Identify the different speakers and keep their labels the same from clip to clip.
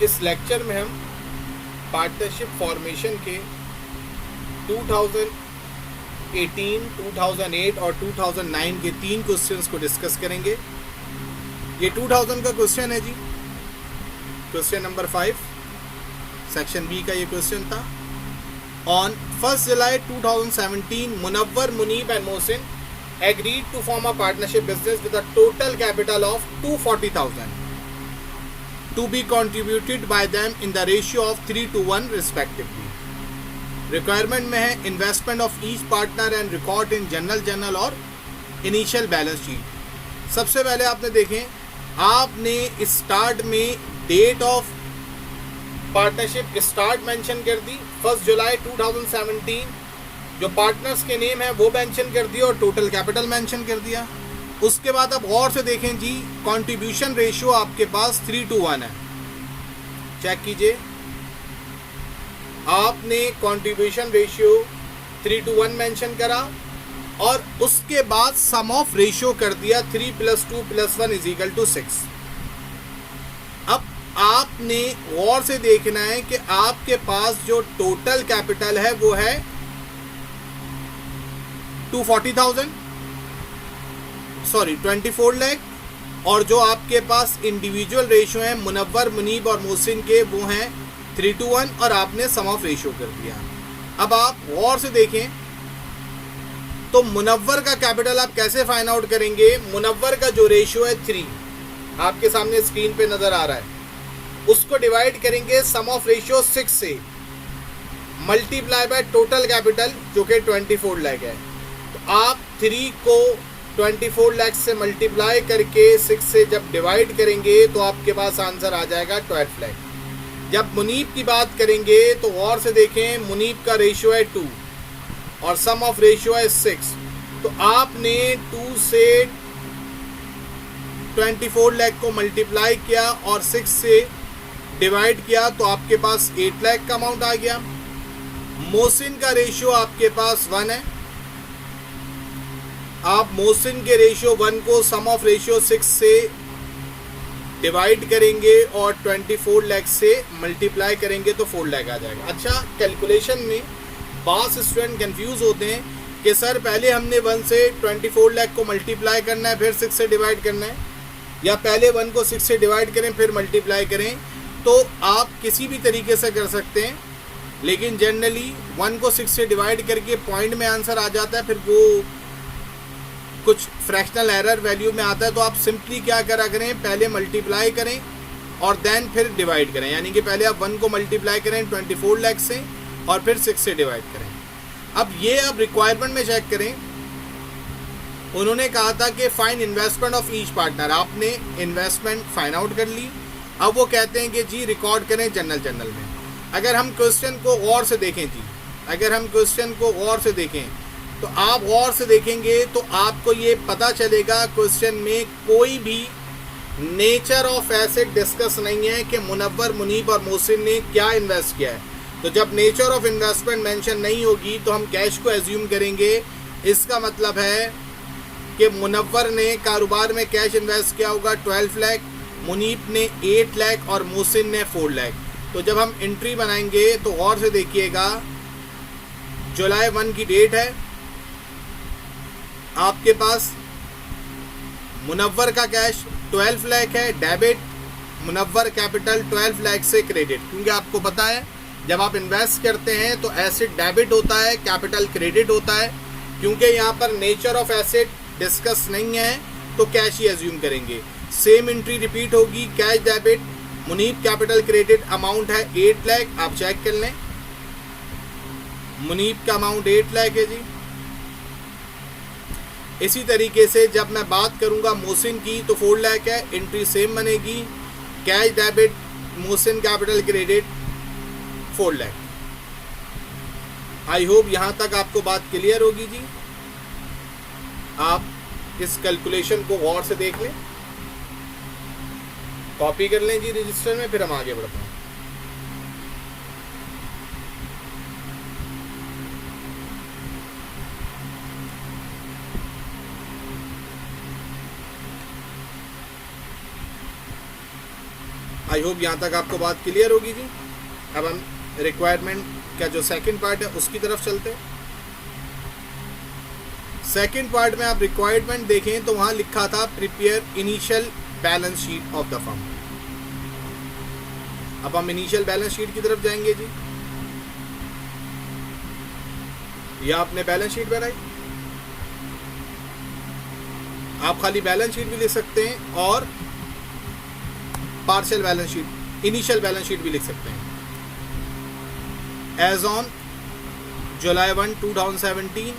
Speaker 1: इस लेक्चर में हम पार्टनरशिप फॉर्मेशन के 2018, 2008 और 2009 के 3 क्वेश्चंस को डिस्कस करेंगे। ये 2000 का क्वेश्चन है जी, क्वेश्चन नंबर 5, सेक्शन बी का ये क्वेश्चन था। On 1 July 2017, Munawwar, Munib and Mohsin agreed to form a partnership business with a total capital of 240,000 to be contributed by them in the ratio of 3:1 respectively. Requirement में है investment of each partner and record in general और initial balance sheet. सबसे पहले आपने देखें, आपने start में date of partnership start mention कर दी 1 जुलाई 2017, जो पार्टनर्स के नेम है वो मेंशन कर दिया और टोटल कैपिटल मेंशन कर दिया। उसके बाद आप गौर से देखें जी, कंट्रीब्यूशन रेशियो आपके पास 3:1 है। चेक कीजिए, आपने कंट्रीब्यूशन रेशियो 3:1 मेंशन करा और उसके बाद सम ऑफ रेशियो कर दिया 3 + 2 + 1 = 6। अब आपने गौर से देखना है कि आपके पास जो टोटल कैपिटल है वो है 24 लाख, और जो आपके पास इंडिविजुअल रेशियो है मुनव्वर, मुनीब और मोहसिन के, वो हैं 3:1 और आपने सम ऑफ रेशियो कर दिया। अब आप गौर से देखें तो मुनव्वर का कैपिटल आप कैसे फाइंड आउट करेंगे। मुनव्वर का जो रेशियो है 3 आपके सामने स्क्रीन पे नजर आ रहा है, उसको डिवाइड करेंगे सम ऑफ रेशियो 6 से, मल्टीप्लाई बाय टोटल कैपिटल जो कि 24 लाख है। तो आप 3 को 24 लाख से मल्टीप्लाई करके 6 से जब डिवाइड करेंगे तो आपके पास आंसर आ जाएगा 12 लाख। जब मुनीब की बात करेंगे तो गौर से देखें, मुनीब का रेशियो है 2 और सम ऑफ रेशियो है 6। तो आपने 2 से 24 लाख को मल्टीप्लाई किया और 6 से डिवाइड किया तो आपके पास 8 लाख का अमाउंट आ गया। मोहसिन का रेशियो आपके पास 1 है, आप मोहसिन के रेशियो 1 को सम ऑफ रेशियो 6 से डिवाइड करेंगे और 24 लाख से मल्टीप्लाई करेंगे तो 4 लाख आ जाएगा। अच्छा, कैलकुलेशन में बास स्टूडेंट कंफ्यूज होते हैं कि सर पहले हमने 1 से 24 लाख को मल्टीप्लाई करना है फिर 6 से डिवाइड करना है, या पहले 1 को 6 से डिवाइड करें फिर मल्टीप्लाई करें। तो आप किसी भी तरीके से कर सकते हैं, लेकिन जनरली 1 को 6 से डिवाइड करके पॉइंट में आंसर आ जाता है, फिर वो कुछ फ्रैक्शनल एरर वैल्यू में आता है। तो आप सिंपली क्या करा करें, पहले मल्टीप्लाई करें और देन फिर डिवाइड करें, यानी कि पहले आप 1 को मल्टीप्लाई करें 24 लाख से और फिर 6 से डिवाइड करें। अब ये आप रिक्वायरमेंट में चेक करें, उन्होंने कहा था कि find investment of each partner, आपने इन्वेस्टमेंट फाइंड आउट कर ली। अब वो कहते हैं कि जी रिकॉर्ड करें जनरल में। अगर हम क्वेश्चन को गौर से देखें जी, अगर हम क्वेश्चन को गौर से देखें तो आप गौर से देखेंगे तो आपको ये पता चलेगा क्वेश्चन में कोई भी नेचर ऑफ एसेट डिस्कस नहीं है कि मुनव्वर, मुनीब और मोहसिन ने क्या इन्वेस्ट किया है। तो जब नेचर ऑफ इन्वेस्टमेंट मेंशन नहीं होगी तो हम कैश को एज्यूम करेंगे। इसका मतलब है कि मुनव्वर ने कारोबार में कैश इन्वेस्ट किया होगा 12 लाख, मुनीब ने 8 लाख और मोहसिन ने 4 लाख। तो जब हम एंट्री बनाएंगे तो गौर से देखिएगा, जुलाई 1 की डेट है, आपके पास मुनव्वर का कैश 12 लाख है, डेबिट, मुनव्वर कैपिटल 12 लाख से क्रेडिट, क्योंकि आपको पता है जब आप इन्वेस्ट करते हैं तो एसेट डेबिट होता है, कैपिटल क्रेडिट होता है। क्योंकि यहाँ पर नेचर ऑफ एसेट डिस्कस नहीं है तो कैश ही एज्यूम करेंगे। सेम एंट्री रिपीट होगी, cash debit, Munib capital credit, amount है 8 लाख, आप चेक कर लें, मुनीब का अमाउंट 8 लाख है जी। इसी तरीके से जब मैं बात करूंगा मोहसिन की तो 4 लाख है, एंट्री सेम बनेगी, cash debit, Mohsin capital credit 4 lakh. I hope यहाँ तक आपको बात क्लियर होगी जी। आप इस कैलकुलेशन को गौर से देख लें, कॉपी कर लें जी रजिस्टर में, फिर हम आगे बढ़ते हैं। आई होप यहाँ तक आपको बात क्लियर होगी जी। अब हम रिक्वायरमेंट का जो सेकंड पार्ट है उसकी तरफ चलते हैं। सेकंड पार्ट में आप रिक्वायरमेंट देखें तो वहां लिखा था prepare initial balance sheet of the firm. अब हम इनिशियल बैलेंस शीट की तरफ जाएंगे जी। यह आपने बैलेंस शीट बनाई, आप खाली बैलेंस शीट भी लिख सकते हैं और partial balance sheet, initial balance sheet भी लिख सकते हैं। एज ऑन जुलाई 1, 2017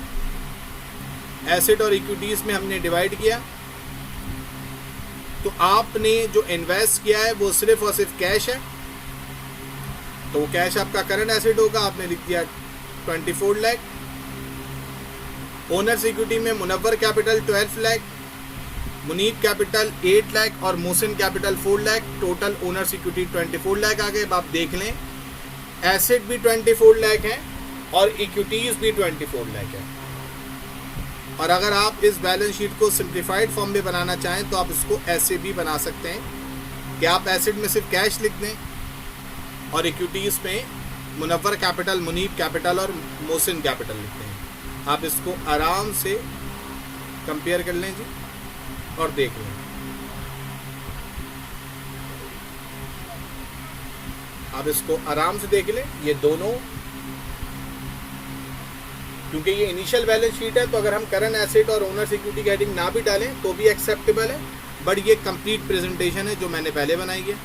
Speaker 1: एसेट और इक्विटीज में हमने डिवाइड किया, तो आपने जो इन्वेस्ट किया है वो सिर्फ और सिर्फ कैश है, तो वो कैश आपका करंट एसेट होगा। आपने लिख दिया 24 लाख। ओनर्स इक्विटी में मुनव्वर कैपिटल 12 लाख, मुनीब कैपिटल 8 लाख और Mohsin capital 4 lakh. Total owners equity 24 lakh आ गए। अब आप देख लें, एसेट भी 24 लाख है और इक्विटीज भी 24 लाख है। और अगर आप इस बैलेंस शीट को सिंप्लीफाइड फॉर्म में बनाना चाहें तो आप इसको ऐसे भी बना सकते हैं कि आप एसेट में सिर्फ कैश लिख दें और इक्विटीज में मुनव्वर कैपिटल, मुनीब कैपिटल और मोहसिन कैपिटल लिखते हैं। आप इसको आराम से कंपेयर कर लें जी और देख लें। आप इसको आराम से देख लें, ये दोनों, क्योंकि ये इनिशियल बैलेंस शीट है तो अगर हम करंट एसेट और ओनर्स इक्विटी की हेडिंग ना भी डालें तो भी एक्सेप्टेबल है, बट ये कंप्लीट प्रेजेंटेशन है जो मैंने पहले बनाई है।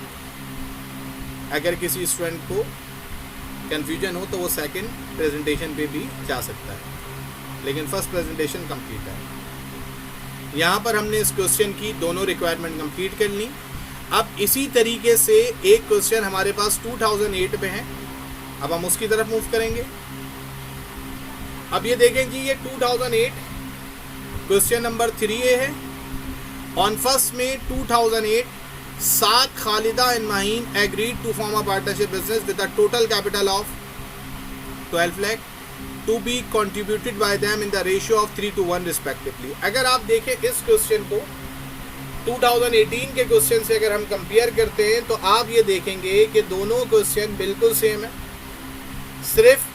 Speaker 1: अगर किसी स्टूडेंट को कंफ्यूजन हो तो वो सेकंड प्रेजेंटेशन पे भी जा सकता है, लेकिन फर्स्ट प्रेजेंटेशन कंप्लीट है। यहाँ पर हमने इस क्वेश्चन की दोनों रिक्वायरमेंट कंप्लीट कर ली। अब इसी तरीके से एक क्वेश्चन हमारे पास 2008 पे है, अब हम उसकी तरफ मूव करेंगे। अब ये देखें जी, ये 2008 क्वेश्चन नंबर 3A है। On 1 May 2008 Saad, Khalida and Maheen agreed to form a partnership business with a total capital of 12 lakh to be contributed by them in the ratio of 3:1 respectively. अगर आप देखें इस क्वेश्चन को 2018 के क्वेश्चन से अगर हम कंपेयर करते हैं तो आप ये देखेंगे कि दोनों क्वेश्चन बिल्कुल सेम है। सिर्फ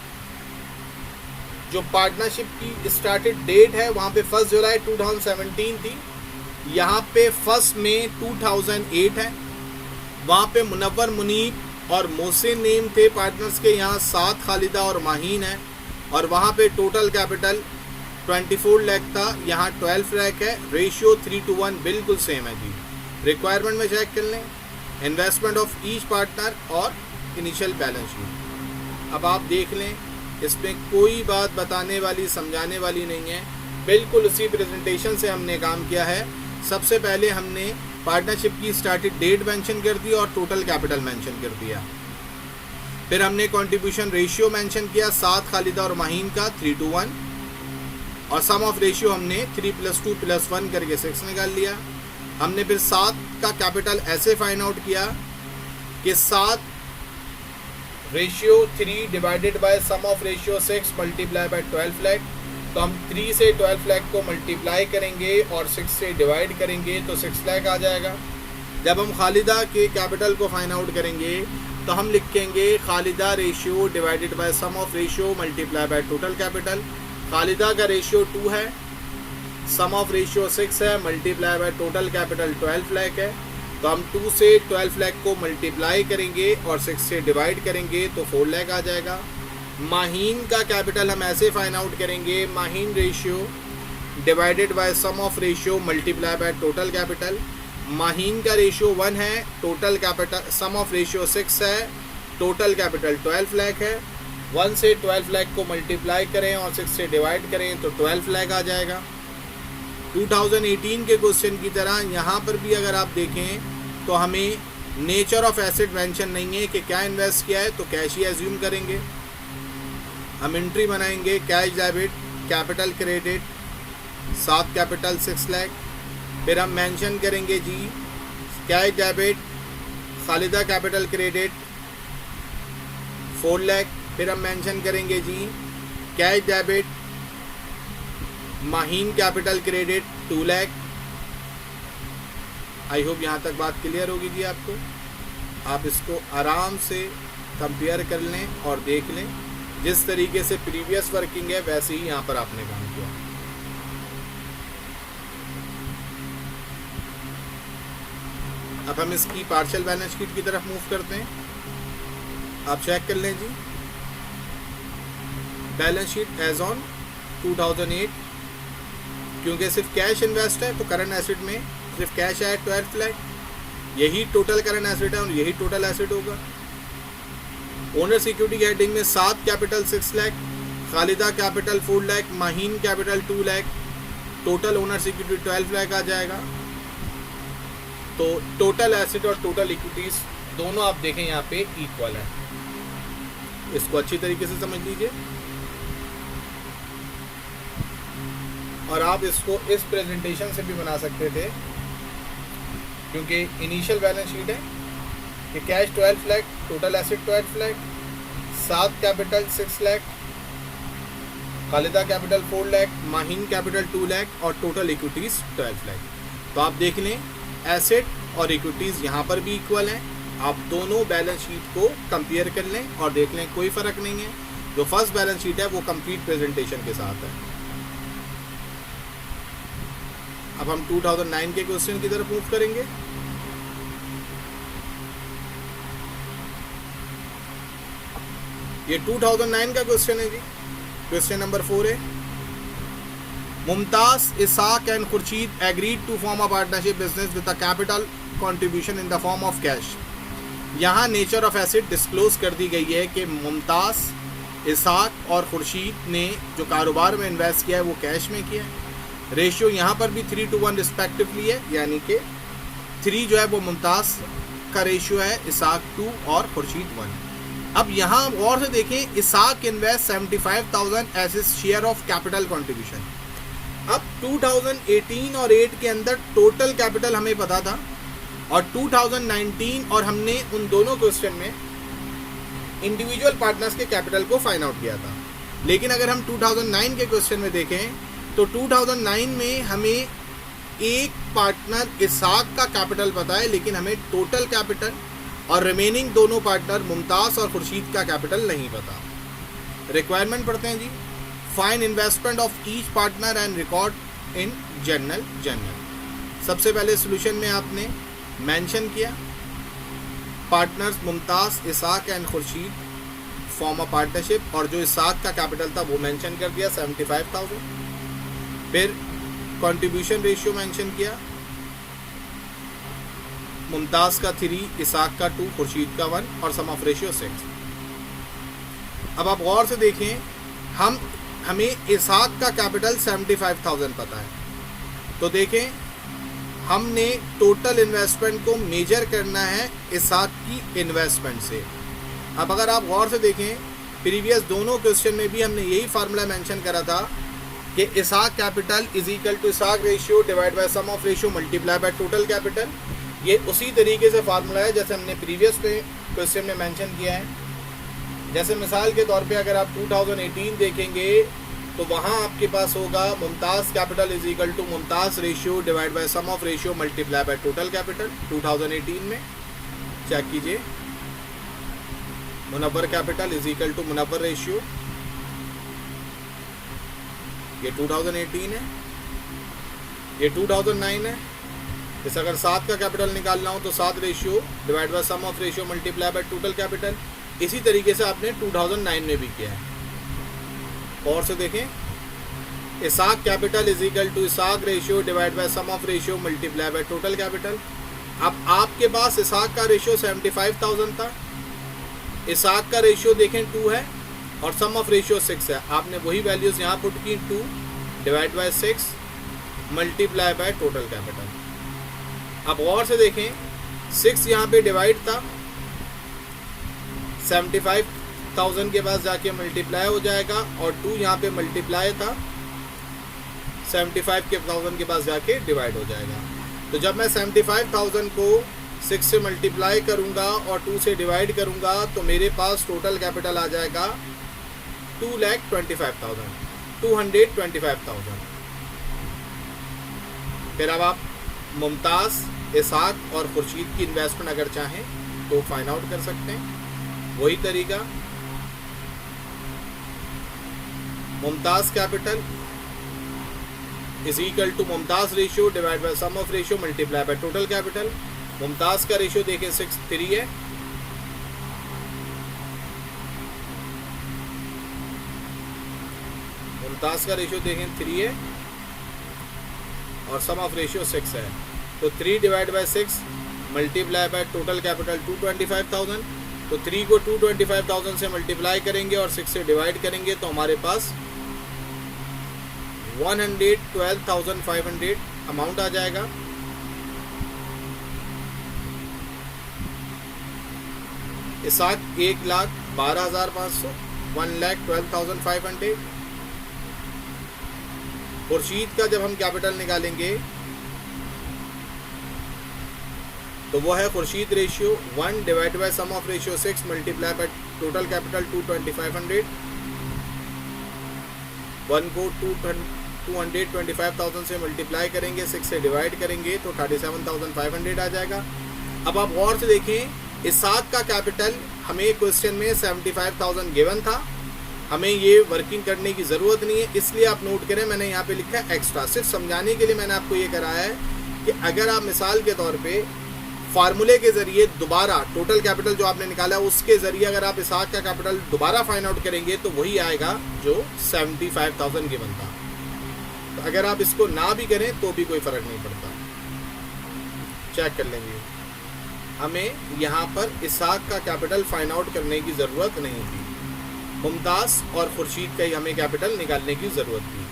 Speaker 1: जो पार्टनरशिप की स्टार्टेड डेट है वहाँ पे 1 जुलाई 2017 थी, यहाँ पे 1 मई 2008 है। वहाँ पे मुनव्वर, मुनीब और मोहसिन नेम थे पार्टनर्स के, यहाँ साद, खालिदा और माहीन है। और वहाँ पे टोटल कैपिटल 24 लाख था, यहाँ 12 लाख है। रेशियो 3:1 बिल्कुल सेम है जी। रिक्वायरमेंट में चेक कर लें, इन्वेस्टमेंट ऑफ ईच पार्टनर और इनिशियल बैलेंस शीट। अब आप देख लें, इसमें कोई बात बताने वाली, समझाने वाली नहीं है, बिल्कुल उसी प्रेजेंटेशन से हमने काम किया है। सबसे पहले हमने पार्टनरशिप की स्टार्टेड डेट मेंशन कर दी और टोटल कैपिटल मेंशन कर दिया। फिर हमने कंट्रीब्यूशन रेशियो मेंशन किया, साद, खालिदा और माहीन का 3:1, और सम ऑफ रेशियो हमने 3 + 2 + 1 करके 6 निकाल लिया। हमने फिर साद का कैपिटल ऐसे फाइंड आउट किया कि Saad ratio 3 divided by sum of ratio 6 multiply by 12 lakh. तो हम 3 से 12 लाख को मल्टीप्लाई करेंगे और 6 से डिवाइड करेंगे तो 6 लाख आ जाएगा। जब हम खालिदा के कैपिटल को फाइंड आउट करेंगे तो हम लिखेंगे Khalida ratio divided by sum of ratio multiply by total capital. Khalida का रेशियो 2 है, सम ऑफ रेशियो 6 है, multiply by total capital 12 lakh है। तो हम 2 से 12 लाख को मल्टीप्लाई करेंगे और 6 से डिवाइड करेंगे तो 4 लाख आ जाएगा। माहीन का कैपिटल हम ऐसे फाइंड आउट करेंगे, Maheen ratio divided by sum of ratio multiply by total capital. Maheen का रेशियो 1 है, total capital, sum of ratio 6 है, टोटल कैपिटल 12 लाख है। 1 से 12 लाख को मल्टीप्लाई करें और 6 से डिवाइड करें तो 12 लाख आ जाएगा। 2018 के क्वेश्चन की तरह यहाँ पर भी अगर आप देखें तो हमें नेचर ऑफ एसेट मेंशन नहीं है कि क्या इन्वेस्ट किया है, तो कैश ही एज्यूम करेंगे। हम एंट्री बनाएंगे, cash debit, capital credit, Saad capital 6 lakh. फिर हम मेंशन करेंगे जी cash debit, Khalida capital credit 4 lakh. फिर हम मेंशन करेंगे जी cash debit, Maheen capital credit 2 lakh. I hope यहाँ तक बात क्लियर होगी जी आपको। आप इसको आराम से कंपेयर कर लें और देख लें। जिस तरीके से प्रीवियस वर्किंग है वैसे ही यहाँ पर आपने काम किया। अब हम इसकी पार्शियल बैलेंस शीट की तरफ मूव करते हैं। आप चेक कर लें जी, बैलेंस शीट एज ऑन 2008, क्योंकि सिर्फ कैश इन्वेस्ट है तो करंट एसेट में सिर्फ कैश है 12 लाख, यही टोटल करंट एसेट है और यही टोटल एसेट होगा। ओनर्स इक्विटी की हेडिंग में Saad capital 6 lakh, Khalida capital 4 lakh, Maheen capital 2 lakh, total owners equity 12 lakh आ जाएगा। तो टोटल एसेट और टोटल इक्विटीज दोनों आप देखें यहाँ पे इक्वल है। इसको अच्छी तरीके से समझ लीजिए और आप इसको इस प्रेजेंटेशन से भी बना सकते थे, क्योंकि इनिशियल बैलेंस शीट है कि cash 12 lakh, total asset 12 lakh, Saad capital 6 lakh, Khalida capital 4 lakh, Maheen capital 2 lakh और टोटल इक्विटीज 12 लाख। तो आप देख लें एसेट और इक्विटीज़ यहाँ पर भी इक्वल हैं। आप दोनों बैलेंस शीट को कंपेयर कर लें और देख लें कोई फ़र्क नहीं है। जो फर्स्ट बैलेंस शीट है वो कंप्लीट प्रेजेंटेशन के साथ है। अब हम 2009 के क्वेश्चन की तरफ मूव करेंगे। ये 2009 का क्वेश्चन है जी। क्वेश्चन नंबर 4 है, Mumtaz, Isaq and Khurshid agreed to form a partnership business with a capital contribution in the form of cash. यहाँ नेचर ऑफ एसेट डिस्क्लोज कर दी गई है कि मुमताज, इसाक और खुर्शीद ने जो कारोबार में इन्वेस्ट किया है वो कैश में किया है। रेशियो यहाँ पर भी 3:1 रिस्पेक्टिवली है, यानी कि 3 जो है वो मुमताज का रेशियो है, इसाक 2 और खुर्शीद 1। अब यहाँ गौर से देखें, Isaq invest 75,000 as his share of capital contribution. अब 2018 और 8 के अंदर टोटल कैपिटल हमें पता था और 2019 और हमने उन दोनों क्वेश्चन में इंडिविजुअल पार्टनर्स के कैपिटल को फाइंड आउट किया था। लेकिन अगर हम 2009 के क्वेश्चन में देखें तो 2009 में हमें एक पार्टनर इसाक का कैपिटल पता है, लेकिन हमें टोटल कैपिटल और रिमेनिंग दोनों पार्टनर मुमताज़ और खुर्शीद का कैपिटल नहीं पता। रिक्वायरमेंट पढ़ते हैं जी, find investment of each partner and record in journal. सबसे पहले सोल्यूशन में आपने मेंशन किया partners Mumtaz, Isaq and Khurshid form a partnership, और जो इसाक का कैपिटल था वो मेंशन कर दिया 75,000। फिर कंट्रीब्यूशन रेशियो मेंशन किया, मुमताज़ का 3, इसाक का 2, खुर्शीद का 1 और सम ऑफ रेशियो 6। अब आप गौर से देखें, हमें इसाक का कैपिटल 75,000 पता है, तो देखें हमने टोटल इन्वेस्टमेंट को मेजर करना है इसाक की इन्वेस्टमेंट से। अब अगर आप गौर से देखें, प्रीवियस दोनों क्वेश्चन में भी हमने यही फार्मूला मेंशन करा था कि Isaq capital is equal to Isaq ratio divide by sum of ratio multiply by total capital. ये उसी तरीके से फार्मूला है जैसे हमने प्रीवियस क्वेश्चन में मेंशन किया है। जैसे मिसाल के तौर पे अगर आप 2018 देखेंगे तो वहाँ आपके पास होगा Mumtaz capital is equal to Mumtaz ratio divide by sum of ratio multiply by total capital. 2018 में चेक कीजिए, Munawwar capital is equal to Munawwar ratio, ये 2018 है, ये 2009 है। जैसे अगर 7 का कैपिटल निकालना हो तो 7 ratio divide by sum of ratio multiply by total capital. इसी तरीके से आपने 2009 में भी किया है। और से देखें, Isaq capital is equal to Isaq ratio divide by sum of ratio multiply by total capital. अब आपके पास इसाक का रेशियो 75,000 था, इसाक का रेशियो देखें 2 है और सम ऑफ रेशियो 6 है। आपने वही वैल्यूज़ यहाँ पुट की, 2 divide by 6 multiply by total capital. अब और से देखें, 6 यहाँ पे डिवाइड था, 75,000 के पास जाके मल्टीप्लाई हो जाएगा, और 2 यहाँ पे मल्टीप्लाई था, 75,000 के पास जाके डिवाइड हो जाएगा। तो जब मैं 75,000 को 6 से मल्टीप्लाई करूँगा और 2 से डिवाइड करूँगा तो मेरे पास टोटल कैपिटल आ जाएगा 2,25,000, 225,000। फिर अब आप मुमताज़, इसाक और खुर्शीद की इन्वेस्टमेंट अगर चाहें तो फाइंड आउट कर सकते हैं। वही तरीका, Mumtaz capital is equal to Mumtaz ratio divide by sum of ratio multiply by total capital. Mumtaz का रेशियो देखें 6:3 है, मुमताज़ का रेशियो देखें 3 है और सम ऑफ रेशियो 6 है। तो 3 divide by 6 multiply by total capital 225,000। तो 3 को 225,000 से मल्टीप्लाई करेंगे और 6 से डिवाइड करेंगे तो हमारे पास 112,500 अमाउंट आ जाएगा। इसाक 1,12,500, 1,12,500। खुर्शीद का जब हम कैपिटल निकालेंगे तो वो है Khurshid ratio 1 divide by sum of ratio 6 multiply by total capital 225,000। 1 को 225,000 से मल्टीप्लाई करेंगे, 6 से डिवाइड करेंगे तो 37,500 आ जाएगा। अब आप गौर से देखें, इसाक का कैपिटल हमें क्वेश्चन में 75,000 गिवन था, हमें ये वर्किंग करने की ज़रूरत नहीं है, इसलिए आप नोट करें मैंने यहाँ पे लिखा है एक्स्ट्रा। सिर्फ समझाने के लिए मैंने आपको ये कराया है कि अगर आप मिसाल के तौर पे फार्मूले के ज़रिए दोबारा टोटल कैपिटल जो आपने निकाला है उसके ज़रिए अगर आप इसाक का कैपिटल दोबारा फाइंड आउट करेंगे तो वही आएगा जो 75,000 गिवन था। तो अगर आप इसको ना भी करें तो भी कोई फ़र्क नहीं पड़ता, चेक कर लेंगे। हमें यहाँ पर इसाक का कैपिटल फाइंड आउट करने की ज़रूरत नहीं थी, मुमताज़ और खुर्शीद का ही हमें कैपिटल निकालने की ज़रूरत थी।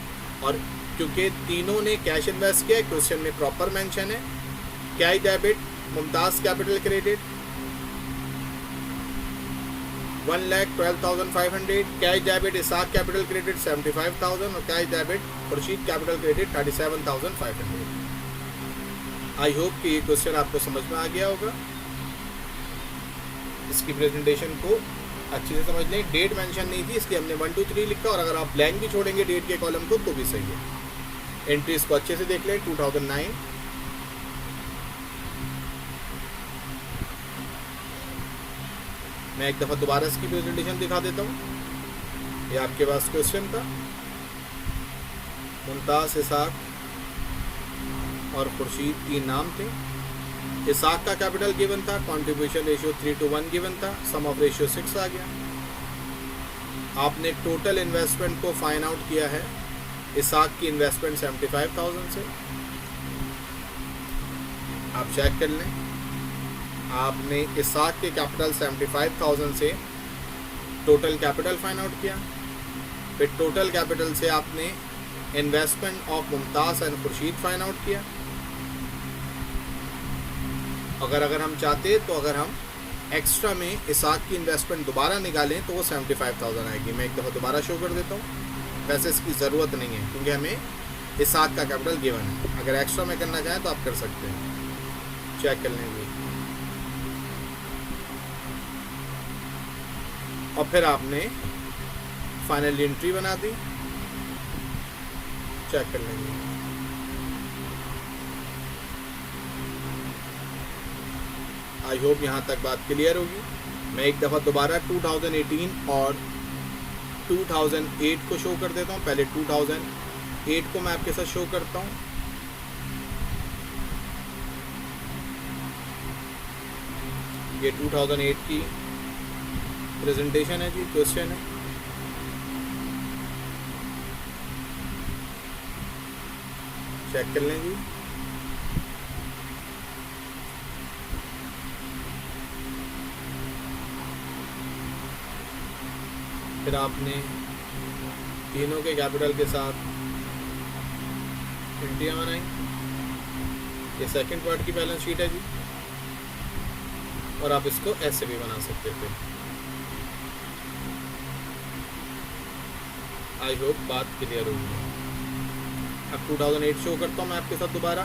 Speaker 1: और क्योंकि तीनों ने कैश इन्वेस्ट किया, क्वेश्चन में प्रॉपर मेंशन है, cash debit Mumtaz capital credit 1,12,500, cash debit Isaq capital credit 75,000 और cash debit Khurshid capital credit 37,500। I hope कि ये क्वेश्चन आपको समझ में आ गया होगा। इसकी प्रेजेंटेशन को अच्छे से समझ लें। डेट मेंशन नहीं थी इसलिए हमने 1 2 3 लिखा, और अगर आप ब्लैंक भी छोड़ेंगे डेट के कॉलम को तो भी सही है। एंट्रीज को अच्छे से देख लें। 2009, मैं एक दफ़ा दोबारा इसकी प्रेजेंटेशन दिखा देता हूँ। ये आपके पास क्वेश्चन था, मुमताज़, इसाक और खुर्शीद 3 नाम थे। इसाक का कैपिटल गिवन था, कंट्रीब्यूशन रेशियो 3:1 गिवन था, सम ऑफ रेशियो 6 आ गया। आपने टोटल इन्वेस्टमेंट को फाइंड आउट किया है। इसाक की इन्वेस्टमेंट 75,000 से, आप चेक कर लें। आपने इसाक के कैपिटल 75,000 से टोटल कैपिटल फाइंड आउट किया, फिर टोटल कैपिटल से आपने investment of Mumtaz and Khurshid find out किया। अगर हम चाहते तो अगर हम एक्स्ट्रा में इसाक की इन्वेस्टमेंट दोबारा निकालें तो वो 75,000 आएगी। मैं एक दफ़ा दोबारा शो कर देता हूँ। वैसे इसकी ज़रूरत नहीं है क्योंकि हमें इसाक का कैपिटल गिवन है। अगर एक्स्ट्रा में करना चाहें तो आप कर सकते हैं, चेक कर लेंगे। और फिर आपने फाइनल एंट्री बना दी, चेक कर लेंगे। आई होप यहाँ तक बात क्लियर होगी। मैं एक दफ़ा दोबारा 2018 और 2008 को शो कर देता हूँ। पहले 2008 को मैं आपके साथ शो करता हूँ। ये 2008 की प्रेजेंटेशन है जी, क्वेश्चन है। चेक कर लें जी। फिर आपने तीनों के कैपिटल के साथ एंट्रियाँ बनाई। ये सेकंड पार्ट की बैलेंस शीट है जी, और आप इसको ऐसे भी बना सकते थे। आई होप बात क्लियर होगी। अब 2008 शो करता हूँ मैं आपके साथ दोबारा।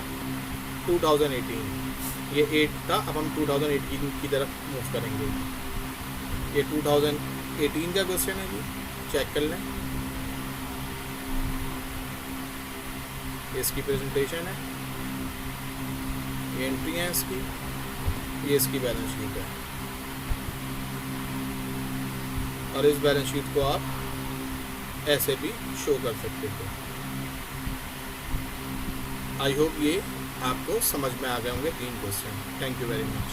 Speaker 1: 2018 ये 8 था, अब हम 2018 की तरफ मूव करेंगे। ये 2018 का क्वेश्चन है जी, चेक कर लें। इसकी प्रेजेंटेशन है, ये एंट्री है इसकी, ये इसकी बैलेंस शीट है। और इस बैलेंस शीट को आप ऐसे भी शो कर सकते थे। आई होप ये आपको समझ में आ गए होंगे 3 question. Thank you very much.